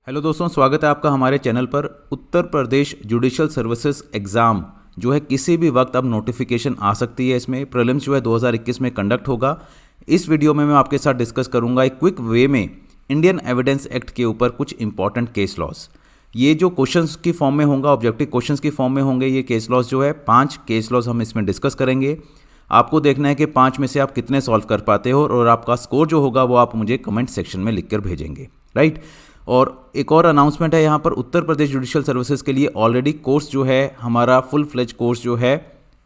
Hello दोस्तों, स्वागत है आपका हमारे चैनल पर। Uttar Pradesh judicial services exam जो है किसी भी वक्त अब नोटिफिकेशन आ सकती है। इसमें प्रीलिम्स जो है 2021 में कंडक्ट होगा। इस वीडियो में मैं आपके साथ डिस्कस करूंगा एक क्विक वे में इंडियन एविडेंस एक्ट के ऊपर कुछ इंपॉर्टेंट केस लॉज। ये जो क्वेश्चंस की फॉर्म में होगा, ऑब्जेक्टिव क्वेश्चंस की फॉर्म में होंगे ये केस लॉज जो है। 5 केस लॉज हम इसमें डिस्कस करेंगे। आपको देखना है कि 5 में से आप कितने सॉल्व कर पाते हो और आपका स्कोर जो होगा वो आप मुझे कमेंट सेक्शन में लिख कर भेजेंगे, राइट। और एक और अनाउंसमेंट है यहाँ पर, उत्तर प्रदेश जुडिशियल सर्विसेज के लिए ऑलरेडी कोर्स जो है हमारा फुल फ्लेज कोर्स जो है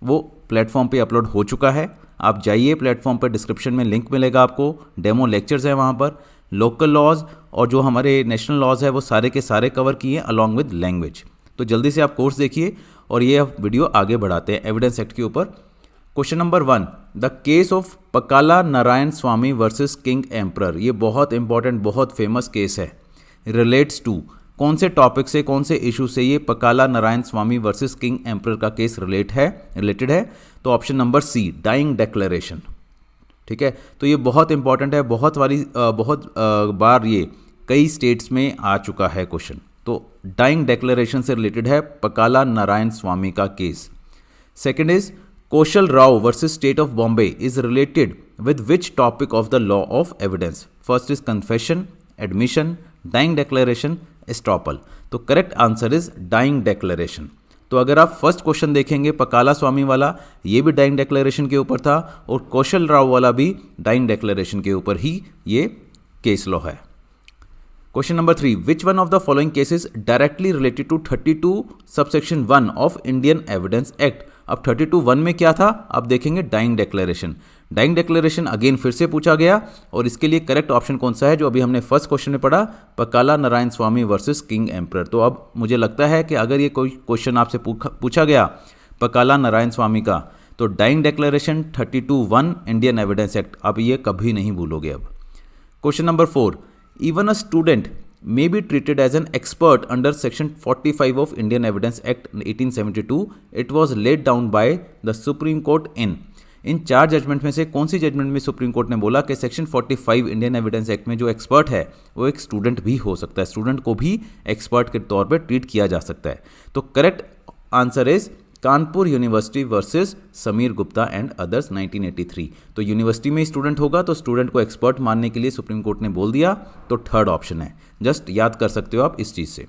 वो प्लेटफॉर्म पे अपलोड हो चुका है। आप जाइए प्लेटफॉर्म पर, डिस्क्रिप्शन में लिंक मिलेगा आपको। डेमो लेक्चर्स हैं वहाँ पर। लोकल लॉज और जो हमारे नेशनल लॉज है वो सारे के सारे कवर किए अलॉन्ग विद लैंग्वेज। तो जल्दी से आप कोर्स देखिए और ये वीडियो आगे बढ़ाते हैं एविडेंस एक्ट के ऊपर। Question number 1, the case of Pakala Narayana Swami versus King Emperor. ये बहुत इंपॉर्टेंट, बहुत फेमस केस है। रिलेट्स टू कौन से टॉपिक से, कौन से इशू से ये Pakala Narayana Swami versus King Emperor का केस रिलेटेड है? तो option number C, dying declaration. ठीक है, तो ये बहुत इंपॉर्टेंट है। बहुत बार ये कई स्टेट्स में आ चुका है क्वेश्चन। तो डाइंग डिक्लेरेशन से रिलेटेड है पकाला नारायण स्वामी का case. Second is Kaushal Rao versus state of Bombay is related with which topic of the law of evidence? First is confession, admission, dying declaration, estoppel. तो correct answer is dying declaration. तो अगर आप first question देखेंगे पकाला स्वामी वाला, ये भी डाइंग डिक्लेरेशन के ऊपर था और कौशल राव वाला भी डाइंग डिक्लेरेशन के ऊपर ही ये केस लॉ है। Question number 3, which one of the following cases directly related to 32 subsection 1 of Indian Evidence Act? अब 32(1) में क्या था? आप देखेंगे dying declaration. Dying declaration again फिर से पूछा गया और इसके लिए करेक्ट ऑप्शन कौन सा है जो अभी हमने फर्स्ट क्वेश्चन में पढ़ा? पकाला Narayana Swami versus King emperor. तो अब मुझे लगता है कि अगर ये कोई क्वेश्चन आपसे पूछा गया पकाला नारायण स्वामी का, तो dying declaration 32(1) Indian Evidence Act, अब ये कभी नहीं भूलोगे। अब question number 4, even a student may be treated as an expert under section 45 of Indian Evidence Act 1872. It was laid down by the Supreme Court इन 4 जजमेंट में से कौन सी जजमेंट में सुप्रीम कोर्ट ने बोला कि सेक्शन 45 इंडियन एविडेंस एक्ट में जो एक्सपर्ट है वो एक स्टूडेंट भी हो सकता है, स्टूडेंट को भी एक्सपर्ट के तौर पर ट्रीट किया जा सकता है? तो correct answer is Kanpur university versus Sameer Gupta and others 1983। तो यूनिवर्सिटी में स्टूडेंट होगा तो स्टूडेंट को एक्सपर्ट मानने के लिए सुप्रीम कोर्ट ने बोल दिया। तो थर्ड ऑप्शन है, जस्ट याद कर सकते हो आप इस चीज से।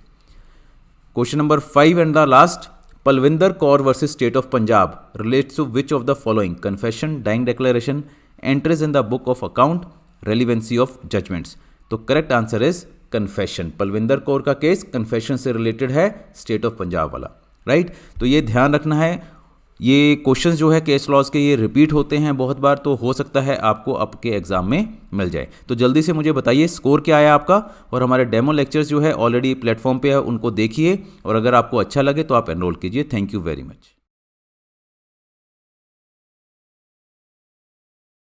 Question number 5 and the last, Palvinder Kaur versus state of Punjab relates to which of the following? Confession, dying declaration, entries in the book of account, relevancy of judgments. तो correct answer is confession. Palvinder Kaur का केस कन्फेशन से related है, state of Punjab वाला, right. तो ये ध्यान रखना है, ये क्वेश्चंस जो है केस लॉज के ये रिपीट होते हैं बहुत बार, तो हो सकता है आपको आपके एग्जाम में मिल जाए। तो जल्दी से मुझे बताइए स्कोर क्या आया आपका। और हमारे डेमो लेक्चर्स जो है ऑलरेडी प्लेटफॉर्म पे है, उनको देखिए और अगर आपको अच्छा लगे तो आप एनरोल कीजिए। Thank you very much.